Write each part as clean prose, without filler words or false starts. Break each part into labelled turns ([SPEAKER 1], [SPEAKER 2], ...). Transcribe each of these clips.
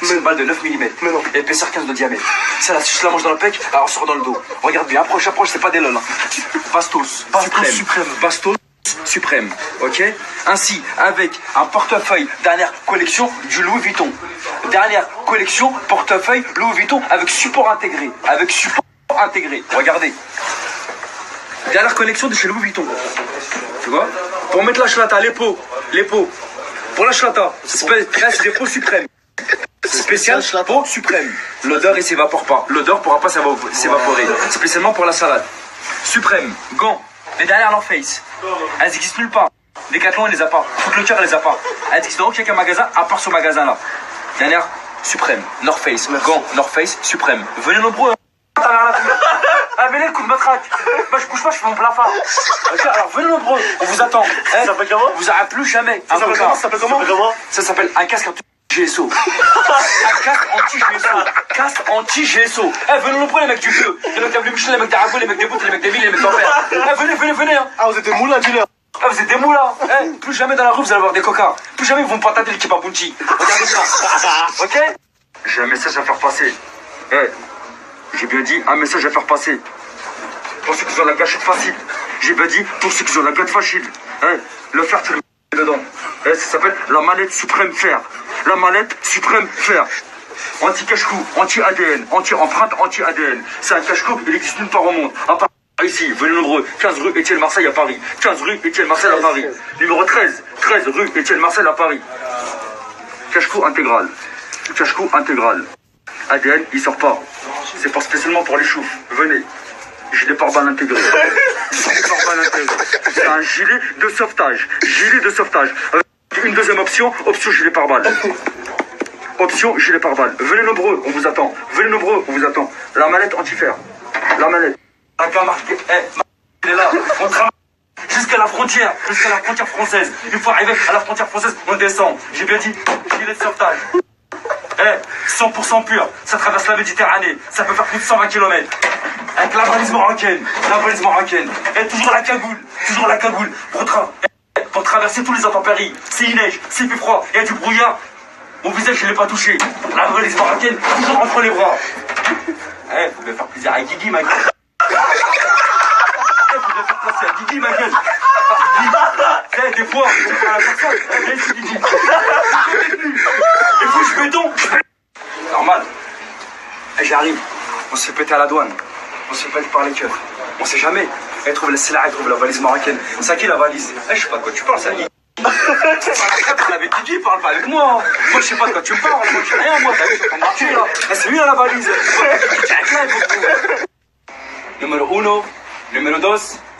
[SPEAKER 1] C'est une balle de 9 mm.
[SPEAKER 2] Mais non.
[SPEAKER 1] Épaisseur 15 de diamètre. Ça, là, si je la mange dans le pec, alors on sort dans le dos. Regarde bien, approche, c'est pas des lol. Hein. Bastos suprême. Bastos suprême, ok. Ainsi, avec un portefeuille dernière collection du Louis Vuitton. Dernière collection, portefeuille Louis Vuitton avec support intégré. Regardez. Dernière collection de chez Louis Vuitton. Tu vois? Pour mettre la chlata, les pots. Pour la chlata, c'est des pots suprêmes. Spécial pot suprême. L'odeur, il s'évapore pas. L'odeur pourra pas s'évaporer. Spécialement pour la salade. Suprême, gants. Les dernières North Face. Elles n'existent nulle part. Decathlon, elle les a pas. Footlocker, elle les a pas. Elles existent dans aucun magasin à part ce magasin-là. Dernière, suprême. North Face. Gants, North Face, suprême. Venez nombreux. Ah, venez le coup de matraque. Moi, je bouge pas, je fais mon plafard. Ok, alors venez nombreux. On vous attend.
[SPEAKER 2] Ça s'appelle comment?
[SPEAKER 1] Vous aurez plus jamais.
[SPEAKER 2] Ça s'appelle comment?
[SPEAKER 1] Ça s'appelle un casque GSO. Un casque anti-GSO. Eh, venez nombreux, les mecs du feu. Les mecs d'Avenue Michel, les mecs d'Arago, les mecs des Boutes, les mecs des Villes, les mecs d'Enfer. Eh, venez. Hein.
[SPEAKER 2] Ah, vous êtes des moulins, dealer.
[SPEAKER 1] Ah, vous êtes des moulas. Eh, plus jamais dans la rue, vous allez avoir des cocards. Plus jamais, ils vont me patater l'équipe à Bounty. Regardez ça. Ok? J'ai un message à faire passer. Eh, j'ai bien dit un message à faire passer. Pour ceux qui ont la gâchette facile. J'ai bien dit pour ceux qui ont la gâte facile. Eh, le fer, tu le mets dedans. Eh, ça s'appelle la manette suprême fer. La manette suprême fer. Anti-cache-cou, anti-ADN, anti-empreinte, anti-ADN. C'est un cache-cou, il existe nulle part au monde. À part ici, venez nombreux. 15 rue Étienne Marseille à Paris. 15 rue Étienne Marseille à Paris. Numéro 13 rue Étienne Marseille à Paris. Cache-cou intégral. Cache-cou intégral. ADN, il sort pas. C'est pas spécialement pour les choufs. Venez. Gilet pare-balles intégré. C'est un gilet de sauvetage. Une deuxième option gilet pare-balles. Option gilet pare-balles. Venez nombreux, on vous attend. La manette anti-fer. La manette. La camargue. Elle est là. On travaille jusqu'à la frontière française. Une fois arrivé à la frontière française, on descend. J'ai bien dit, gilet de sauvetage. 100% pur, ça traverse la Méditerranée, ça peut faire plus de 120 km. Avec la valise marocaine. Et toujours la cagoule, pour traverser tous les intempéries. S'il neige, s'il fait froid, il y a du brouillard, mon visage je l'ai pas touché. La valise marocaine, toujours entre les bras. Vous devez faire plaisir à Guigui, ma gueule. Vous devez faire plaisir à Guigui, ma gueule. Des fois, c'est pas la personne. Viens ici, Guigui. Et vous, je béton. Normal. J'arrive. On se fait péter à la douane. On se fait péter par les keufs. On sait jamais. Elle trouve la valise marocaine. C'est à qui la valise? Je sais pas de quoi tu parles, c'est à Guigui. Parle avec Guigui, parle pas avec moi. Moi, je sais pas de quoi tu me parles. Moi, je sais rien, moi. T'as vu, je suis en train de marcher, là. C'est lui, là, la valise. Numéro 1, numéro 2,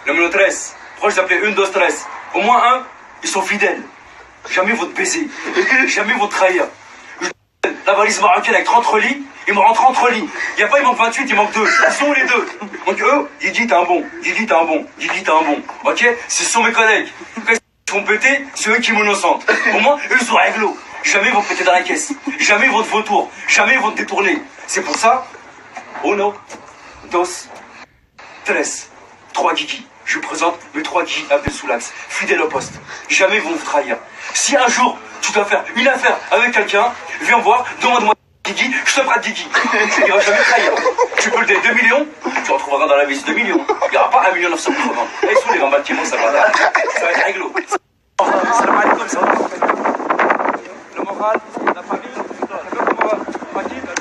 [SPEAKER 1] numéro 13. Pourquoi je l'appelais 1, 2, 13? Au moins un, ils sont fidèles. Jamais ils vont te baiser. Jamais ils vont te trahir. La valise marocaine avec 30 relis, il me rend 30 relis. Il manque 28, il manque 2. Ils sont où les deux? Donc eux, Guigui t'as un bon. Ok? Ce sont mes collègues. Quand ils vont péter, c'est eux qui m'innocentent. Au moins, eux ils sont réglo. Jamais ils vont péter dans la caisse. Jamais ils vont te vautour. Jamais ils vont te détourner. C'est pour ça, 1, 2, 13. 3 Guigui. Je vous présente mes 3 Guigui Abdel Soulax, fidèles au poste. Jamais ils vont vous trahir. Si un jour tu dois faire une affaire avec quelqu'un, viens me voir, demande-moi Guigui, je te prête Guigui. Il va jamais trahir. Tu peux le donner 2 millions, tu retrouveras dans la vie 2 millions. Il n'y aura pas 1 980 000. Et ils sont les grands bâtiments, ça va être réglo. Salam alaikum, ça va. Le moral, la famille,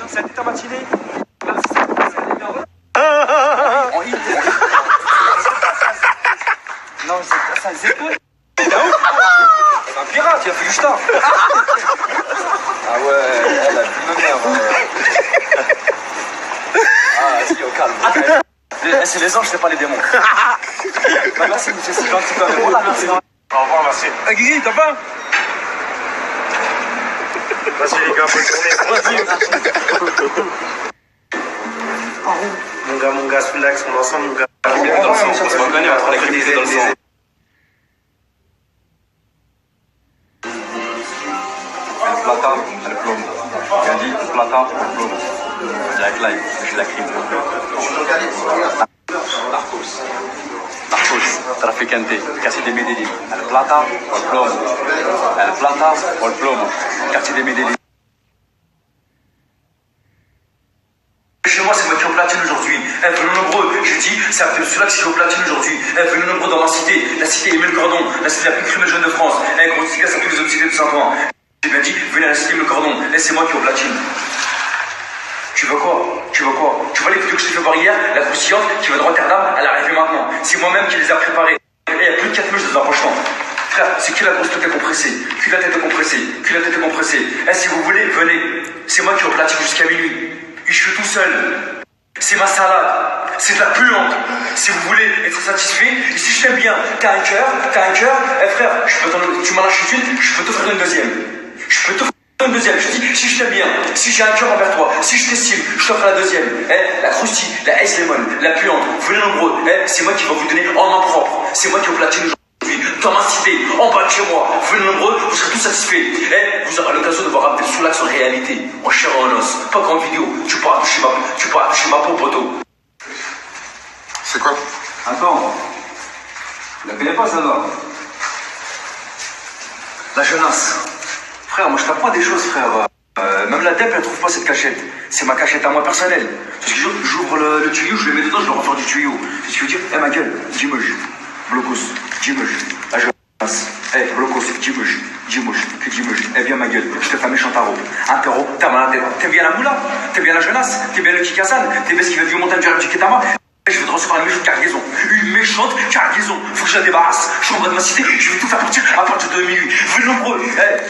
[SPEAKER 1] ça a été ta matinée. Non, c'est un zépo. C'est un pirate, il a fait du star. Ah ouais, elle a vu ma mère. Ah, si, au calme. C'est les anges, c'est pas les démons. Bah, merci, monsieur, c'est gentil quand même. Voilà, merci.
[SPEAKER 2] Au revoir, merci.
[SPEAKER 1] Ah, Guigui, t'as pas?
[SPEAKER 2] Vas-y, les gars, bonne journée. Mon gars, Soulax, on est ensemble, mon gars.
[SPEAKER 1] On se reconnaît entre la crème dans le sang. El plata, el plomo. Bien dit, plata, el plomo. Direct live, j'ai la crime. Narcos, traficante, quartier de Medellín. El plata, el plomo. El plata, el plomo. Quartier de Medellín. platine aujourd'hui. Venez nombreux, je dis, c'est Abdel Soulax qui est au platine aujourd'hui. Venez nombreux dans ma cité, la cité Émile Cordon, la cité la plus criminelle de France. Gros dédicace à tous les autres cités de Saint-Ouen. J'ai bien dit, venez à la cité Émile Cordon, c'est moi qui est au platine. Tu veux quoi? Tu veux quoi? Tu vois les vidéos que je t'ai fait voir hier, la croustillante qui va de Rotterdam, elle arrive maintenant. C'est moi-même qui les a préparées. Et il y a plus de 4 mèches dans un approchement. Frère, c'est qui la grosse tête compressée? Qui la tête compressée? Qui la tête compressée? Si vous voulez, venez. C'est moi qui replatine jusqu'à minuit. Et je suis tout seul. C'est ma salade. C'est de la puante. Si vous voulez être satisfait, et si je t'aime bien, t'as un cœur, frère, tu m'en lâches une, je peux t'offrir une deuxième. Je peux t'offrir une deuxième. Je dis, si je t'aime bien, si j'ai un cœur envers toi, si je t'estime, je t'offre la deuxième. La croustille, la ice lemon, la puante, venez nombreux. C'est moi qui vais vous donner en main propre. C'est moi qui au platine aujourd'hui. Dans ma cité, en bas de chez moi, venez nombreux, vous serez tous satisfaits. Vous aurez l'occasion de voir Abdel Soulax en réalité, en chair et en os, pas qu'en vidéo. Tu pourras toucher ma peau, poteau.
[SPEAKER 3] C'est quoi?
[SPEAKER 1] Attends, tu la connais pas, ça va? La jeunesse. Frère, moi je t'apprends des choses, frère. Même la DEP, elle trouve pas cette cachette. C'est ma cachette à moi personnelle. Parce que j'ouvre le tuyau, je le mets dedans, je le refaire du tuyau. C'est ce que je veux dire, ma gueule, dis-moi. Blocos, dis-moi, la jeunesse. Blocos, dis-moi, que dis-moi. Viens ma gueule, je te fais un méchant tarot. Un tarot, t'as mal à la tête. T'es bien la moula, t'es bien la jeunesse, t'es bien le Kikassan, t'es bien ce qui va du montagne du Ketama. Je vais te recevoir une méchante cargaison. Une méchante cargaison. Faut que je la débarrasse. Je suis en bas de ma cité, je vais tout faire partir à partir de minuit. Venez nombreux.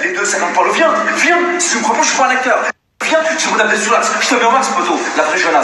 [SPEAKER 1] Les deux, ça n'en parle. Viens. Si tu me crois pas, je suis pas un acteur. Viens, je suis Abdel Soulax. Je te mets en max, poteau. La vraie jeunesse.